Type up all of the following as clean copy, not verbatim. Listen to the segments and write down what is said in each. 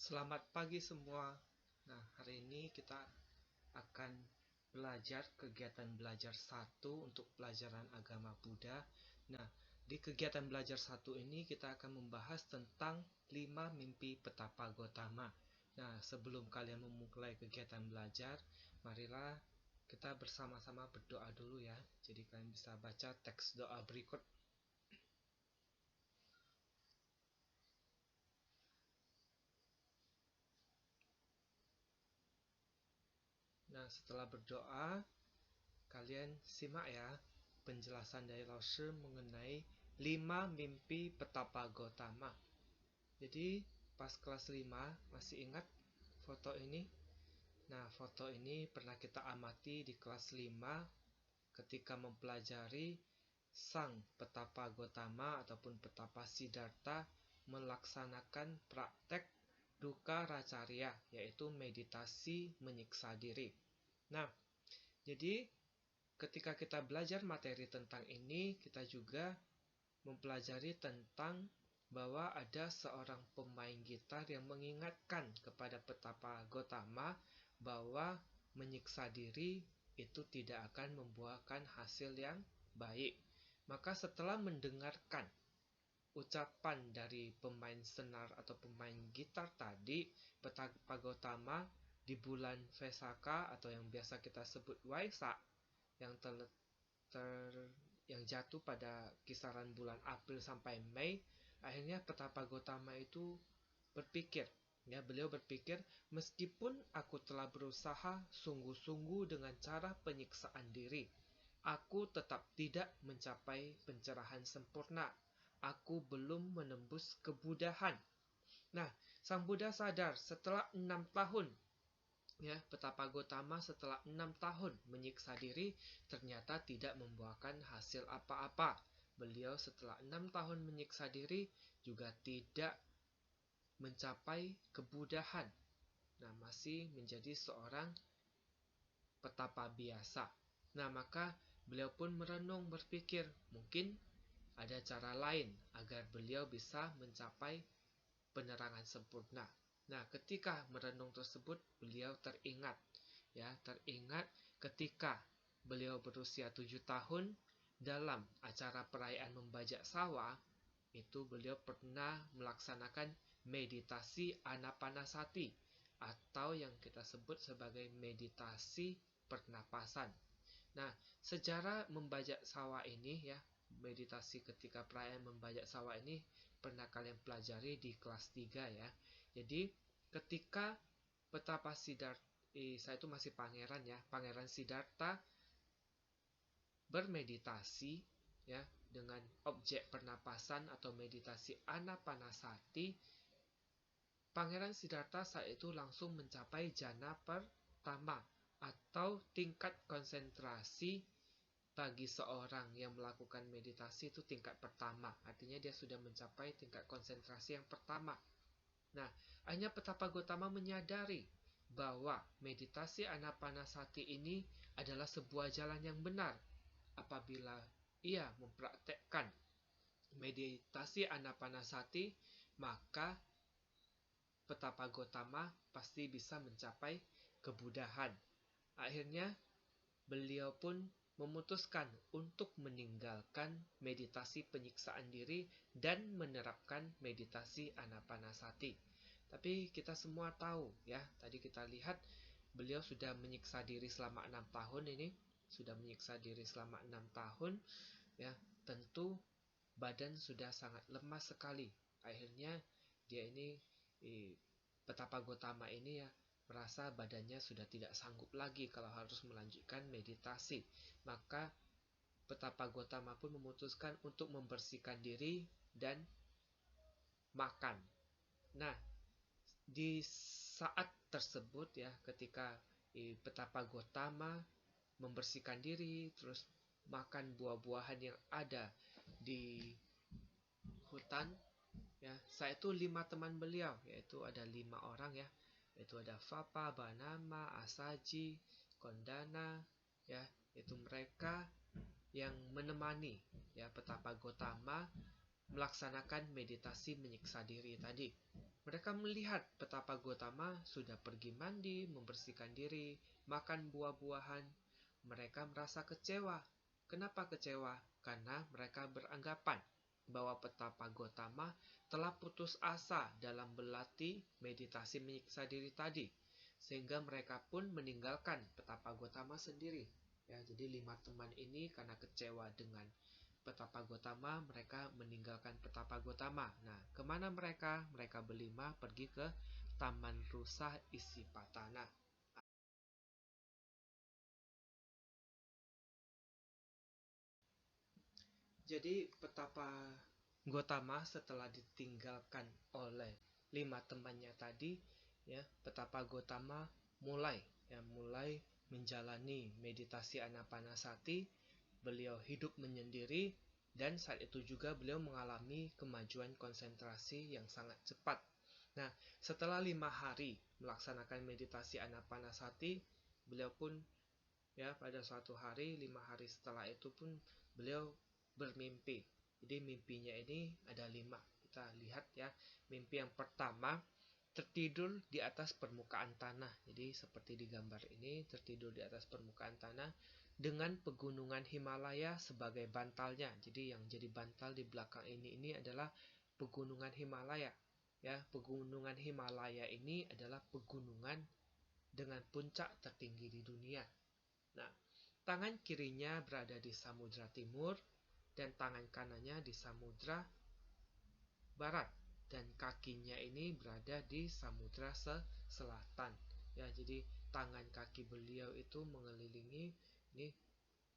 Selamat pagi semua. Nah, hari ini kita akan belajar kegiatan belajar 1 untuk pelajaran agama Buddha. Nah, di kegiatan belajar 1 ini kita akan membahas tentang 5 mimpi Petapa Gotama. Nah, sebelum kalian memulai kegiatan belajar, marilah kita bersama-sama berdoa dulu ya. Jadi kalian bisa baca teks doa berikut. Nah, setelah berdoa, kalian simak ya penjelasan dari Lao Shi mengenai 5 mimpi Petapa Gotama. Jadi pas kelas 5 masih ingat foto ini? Nah, foto ini pernah kita amati di kelas 5 ketika mempelajari Sang Petapa Gotama ataupun Petapa Siddhartha melaksanakan praktek Dukkha Racarya, yaitu meditasi menyiksa diri. Nah, jadi ketika kita belajar materi tentang ini, kita juga mempelajari tentang bahwa ada seorang pemain gitar yang mengingatkan kepada Petapa Gotama bahwa menyiksa diri itu tidak akan membuahkan hasil yang baik. Maka setelah mendengarkan ucapan dari pemain senar atau pemain gitar tadi, Petapa Gotama di bulan Vesaka atau yang biasa kita sebut Waisak yang jatuh pada kisaran bulan April sampai Mei, akhirnya Petapa Gotama itu berpikir, beliau berpikir, meskipun aku telah berusaha sungguh-sungguh dengan cara penyiksaan diri, aku tetap tidak mencapai pencerahan sempurna. Aku belum menembus kebudahan. Nah, Sang Buddha sadar setelah 6 tahun Petapa Gotama setelah 6 tahun menyiksa diri ternyata tidak membuahkan hasil apa-apa. Beliau setelah 6 tahun menyiksa diri juga tidak mencapai kebudahan. Nah, masih menjadi seorang petapa biasa. Nah, maka beliau pun merenung berpikir, mungkin ada cara lain agar beliau bisa mencapai penerangan sempurna. Nah, ketika merenung tersebut, beliau teringat ketika beliau berusia 7 tahun dalam acara perayaan membajak sawah, itu beliau pernah melaksanakan meditasi anapanasati atau yang kita sebut sebagai meditasi pernapasan. Nah, sejarah membajak sawah ini meditasi ketika perayaan membajak sawah ini pernah kalian pelajari di kelas 3 ya. Jadi ketika Petapa Siddhartha, saya itu masih Pangeran Siddhartha bermeditasi dengan objek pernapasan atau meditasi anapanasati, Pangeran Siddhartha saat itu langsung mencapai jana pertama atau tingkat konsentrasi bagi seorang yang melakukan meditasi itu tingkat pertama. Artinya dia sudah mencapai tingkat konsentrasi yang pertama. Nah, akhirnya Petapa Gotama menyadari bahwa meditasi anapanasati ini adalah sebuah jalan yang benar. Apabila ia mempraktekkan meditasi anapanasati, maka Petapa Gotama pasti bisa mencapai kebudahan. Akhirnya beliau pun memutuskan untuk meninggalkan meditasi penyiksaan diri dan menerapkan meditasi anapanasati. Tapi kita semua tahu tadi kita lihat beliau sudah menyiksa diri selama 6 tahun ini, tentu badan sudah sangat lemah sekali. Akhirnya dia ini Petapa Gotama ini merasa badannya sudah tidak sanggup lagi kalau harus melanjutkan meditasi. Maka Petapa Gotama pun memutuskan untuk membersihkan diri dan makan. Nah, di saat tersebut ketika Petapa Gotama membersihkan diri, terus makan buah-buahan yang ada di hutan, saya itu 5 teman beliau, yaitu ada 5 orang yaitu ada Fapa, Banama, Asaji, Kondana, itu mereka yang menemani Petapa Gotama melaksanakan meditasi menyiksa diri tadi. Mereka melihat petapa Gotama sudah pergi mandi, membersihkan diri, makan buah-buahan. Mereka merasa kecewa. Kenapa kecewa? Karena mereka beranggapan bahwa petapa Gotama telah putus asa dalam berlatih meditasi menyiksa diri tadi. Sehingga mereka pun meninggalkan petapa Gotama sendiri. Ya, jadi 5 teman ini karena kecewa dengan petapa Gotama, mereka meninggalkan petapa Gotama. Nah, kemana mereka? Mereka berlima pergi ke Taman Rusa Isipatana. Jadi petapa Gotama setelah ditinggalkan oleh 5 temannya tadi, ya, petapa Gotama mulai menjalani meditasi Anapanasati. Beliau hidup menyendiri dan saat itu juga beliau mengalami kemajuan konsentrasi yang sangat cepat. Nah, setelah 5 hari melaksanakan meditasi Anapanasati, beliau pun, ya, pada suatu hari 5 hari setelah itu pun beliau bermimpi. Jadi mimpinya ini ada 5. Kita lihat, ya. Mimpi yang pertama, tertidur di atas permukaan tanah. Jadi seperti di gambar ini, tertidur di atas permukaan tanah dengan pegunungan Himalaya sebagai bantalnya. Jadi yang jadi bantal di belakang ini adalah pegunungan Himalaya. Ya, pegunungan Himalaya ini adalah pegunungan dengan puncak tertinggi di dunia. Nah, tangan kirinya berada di Samudra Timur dan tangan kanannya di Samudra Barat, dan kakinya ini berada di Samudra Selatan. Ya, jadi tangan kaki beliau itu mengelilingi ini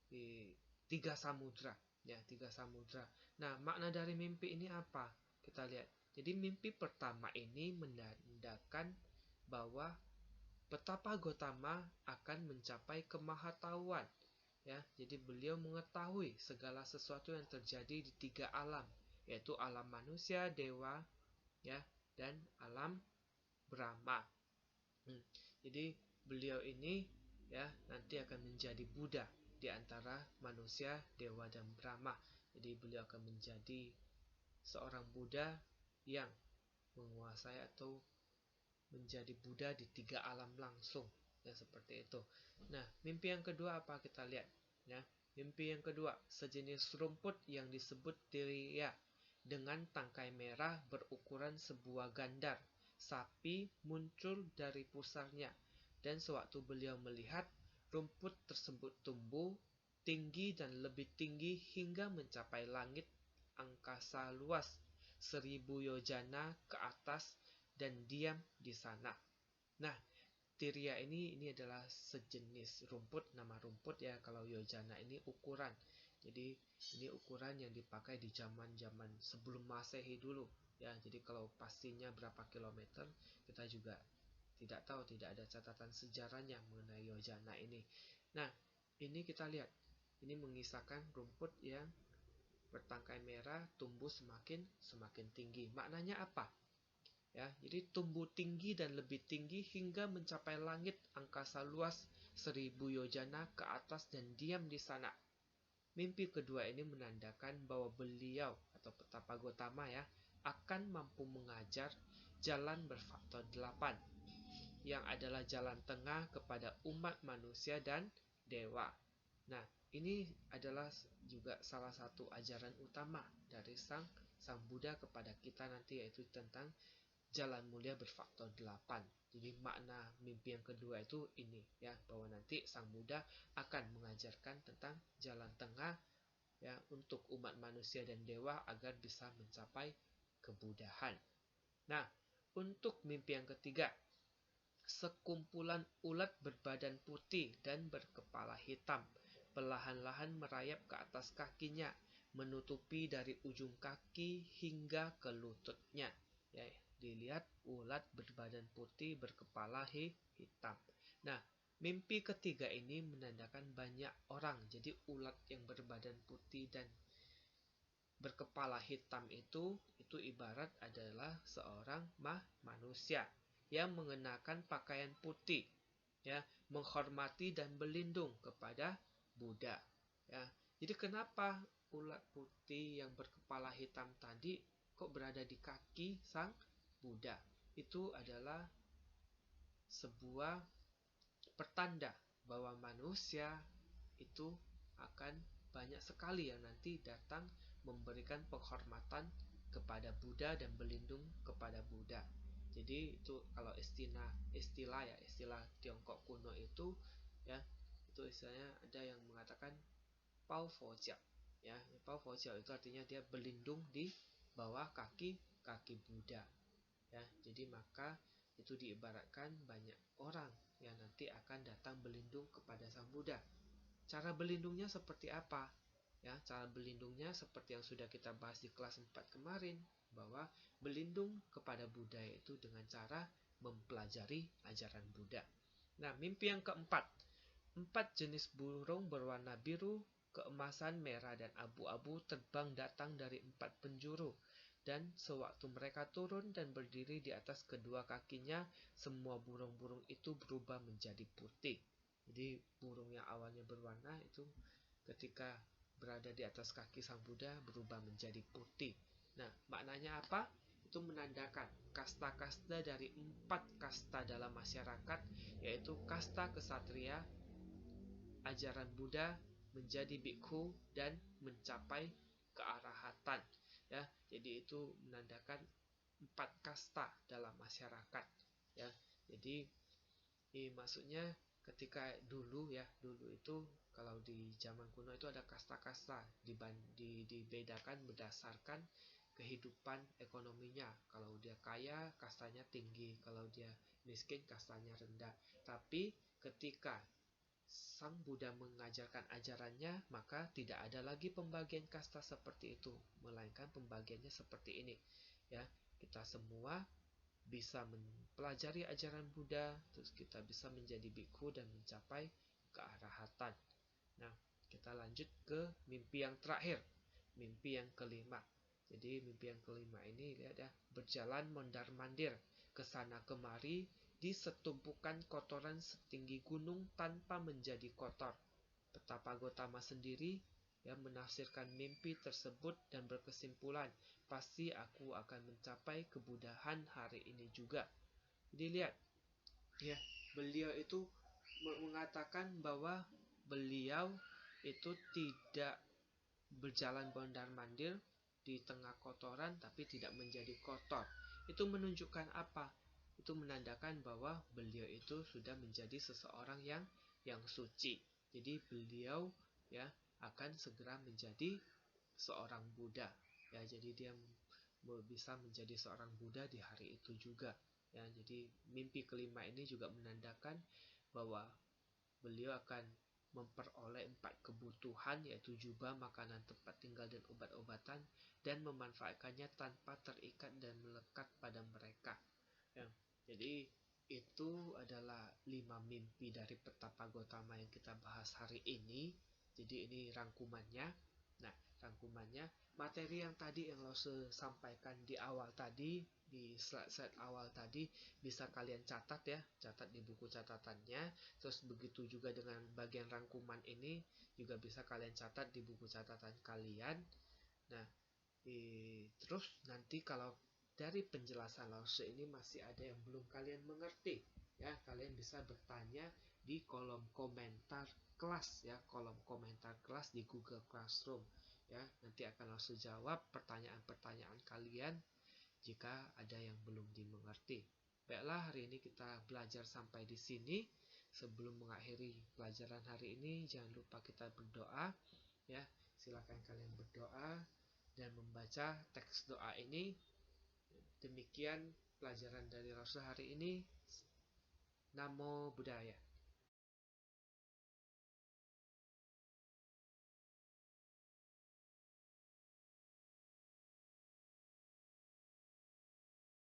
di 3 samudra, ya, 3 samudra. Nah, makna dari mimpi ini apa? Kita lihat. Jadi mimpi pertama ini menandakan bahwa petapa Gotama akan mencapai kemahatauan. Ya, jadi beliau mengetahui segala sesuatu yang terjadi di 3 alam, yaitu alam manusia, dewa, ya, dan alam Brahma. Jadi beliau ini, ya, nanti akan menjadi Buddha di antara manusia, dewa, dan Brahma. Jadi beliau akan menjadi seorang Buddha yang menguasai atau menjadi Buddha di 3 alam langsung, ya, seperti itu. Nah, mimpi yang kedua apa kita lihat, ya. Mimpi yang kedua, sejenis rumput yang disebut Tiriya dengan tangkai merah berukuran sebuah gandar sapi muncul dari pusarnya, dan sewaktu beliau melihat, rumput tersebut tumbuh tinggi dan lebih tinggi hingga mencapai langit angkasa luas 1000 yojana ke atas dan diam di sana. Nah, Tiria ini adalah sejenis rumput, nama rumput, ya. Kalau yojana ini ukuran. Jadi ini ukuran yang dipakai di zaman-zaman sebelum Masehi dulu, ya. Jadi kalau pastinya berapa kilometer kita juga tidak tahu, tidak ada catatan sejarahnya mengenai yojana ini. Nah, ini kita lihat. Ini mengisahkan rumput yang bertangkai merah tumbuh semakin tinggi. Maknanya apa? Ya, jadi tumbuh tinggi dan lebih tinggi hingga mencapai langit angkasa luas 1000 yojana ke atas dan diam di sana. Mimpi kedua ini menandakan bahwa beliau atau petapa Gotama, ya, akan mampu mengajar jalan berfaktor 8 yang adalah jalan tengah kepada umat manusia dan dewa. Nah, ini adalah juga salah satu ajaran utama dari Sang Buddha kepada kita nanti, yaitu tentang jalan mulia berfaktor 8. Jadi makna mimpi yang kedua itu ini, ya, bahwa nanti Sang Buddha akan mengajarkan tentang jalan tengah, ya, untuk umat manusia dan dewa agar bisa mencapai kebudahan. Nah, untuk mimpi yang ketiga, sekumpulan ulat berbadan putih dan berkepala hitam perlahan-lahan merayap ke atas kakinya, menutupi dari ujung kaki hingga ke lututnya. Ya, dilihat ulat berbadan putih berkepala hitam. Nah, mimpi ketiga ini menandakan banyak orang. Jadi ulat yang berbadan putih dan berkepala hitam itu ibarat adalah seorang manusia yang mengenakan pakaian putih, ya, menghormati dan berlindung kepada Buddha, ya. Jadi kenapa ulat putih yang berkepala hitam tadi kok berada di kaki Sang Buddha? itu adalah sebuah pertanda bahwa manusia itu akan banyak sekali yang nanti datang memberikan penghormatan kepada Buddha dan berlindung kepada Buddha. Jadi itu kalau istilah Tiongkok kuno itu ya, itu istilahnya ada yang mengatakan Pao Fo Jiao. Ya, Pao Fo Jiao itu artinya dia berlindung di bawah kaki Buddha. Ya, jadi maka itu diibaratkan banyak orang yang nanti akan datang berlindung kepada Sang Buddha. Cara berlindungnya seperti apa? Ya, cara berlindungnya seperti yang sudah kita bahas di kelas 4 kemarin, bahwa berlindung kepada Buddha itu dengan cara mempelajari ajaran Buddha. Nah, mimpi yang keempat. 4 jenis burung berwarna biru, keemasan, merah, dan abu-abu terbang datang dari 4 penjuru. Dan sewaktu mereka turun dan berdiri di atas kedua kakinya, semua burung-burung itu berubah menjadi putih. Jadi burung yang awalnya berwarna itu ketika berada di atas kaki Sang Buddha berubah menjadi putih. Nah, maknanya apa? Itu menandakan kasta-kasta dari 4 kasta dalam masyarakat, yaitu kasta kesatria, ajaran Buddha, menjadi bhikkhu, dan mencapai kearahatan. Ya, jadi itu menandakan 4 kasta dalam masyarakat. Ya, jadi maksudnya ketika dulu itu kalau di zaman kuno itu ada kasta-kasta dibedakan berdasarkan kehidupan ekonominya. Kalau dia kaya, kastanya tinggi. Kalau dia miskin, kastanya rendah. Tapi ketika Sang Buddha mengajarkan ajarannya, maka tidak ada lagi pembagian kasta seperti itu, melainkan pembagiannya seperti ini. Ya, kita semua bisa mempelajari ajaran Buddha, terus kita bisa menjadi bhikkhu dan mencapai kearahatan. Nah, kita lanjut ke mimpi yang terakhir, mimpi yang kelima. Jadi mimpi yang kelima ini lihat ya, berjalan mondar-mandir ke sana kemari di setumpukan kotoran setinggi gunung tanpa menjadi kotor. Petapa Gotama sendiri yang menafsirkan mimpi tersebut dan berkesimpulan, pasti aku akan mencapai kebudahan hari ini juga. Jadi lihat, ya, beliau itu mengatakan bahwa beliau itu tidak berjalan mondar-mandir di tengah kotoran tapi tidak menjadi kotor. Itu menunjukkan apa? Itu menandakan bahwa beliau itu sudah menjadi seseorang yang suci. Jadi beliau ya akan segera menjadi seorang Buddha. Ya, jadi dia bisa menjadi seorang Buddha di hari itu juga. Ya, jadi mimpi kelima ini juga menandakan bahwa beliau akan memperoleh 4 kebutuhan, yaitu jubah, makanan, tempat tinggal, dan obat-obatan, dan memanfaatkannya tanpa terikat dan melekat pada mereka. Ya, jadi itu adalah 5 mimpi dari Petapa Gotama yang kita bahas hari ini. Jadi ini rangkumannya. Nah, rangkumannya, materi yang tadi yang Lose sampaikan di awal tadi, di slide-slide awal tadi, bisa kalian catat ya, catat di buku catatannya. Terus begitu juga dengan bagian rangkuman ini juga bisa kalian catat di buku catatan kalian. Nah, terus nanti kalau dari penjelasan Lause ini masih ada yang belum kalian mengerti, ya kalian bisa bertanya di kolom komentar kelas ya, kolom komentar kelas di Google Classroom. Ya, nanti akan Lause jawab pertanyaan-pertanyaan kalian jika ada yang belum dimengerti. Baiklah, hari ini kita belajar sampai di sini. Sebelum mengakhiri pelajaran hari ini, jangan lupa kita berdoa. Ya, silakan kalian berdoa dan membaca teks doa ini. Demikian pelajaran dari Rasul hari ini. Namo Buddhaya.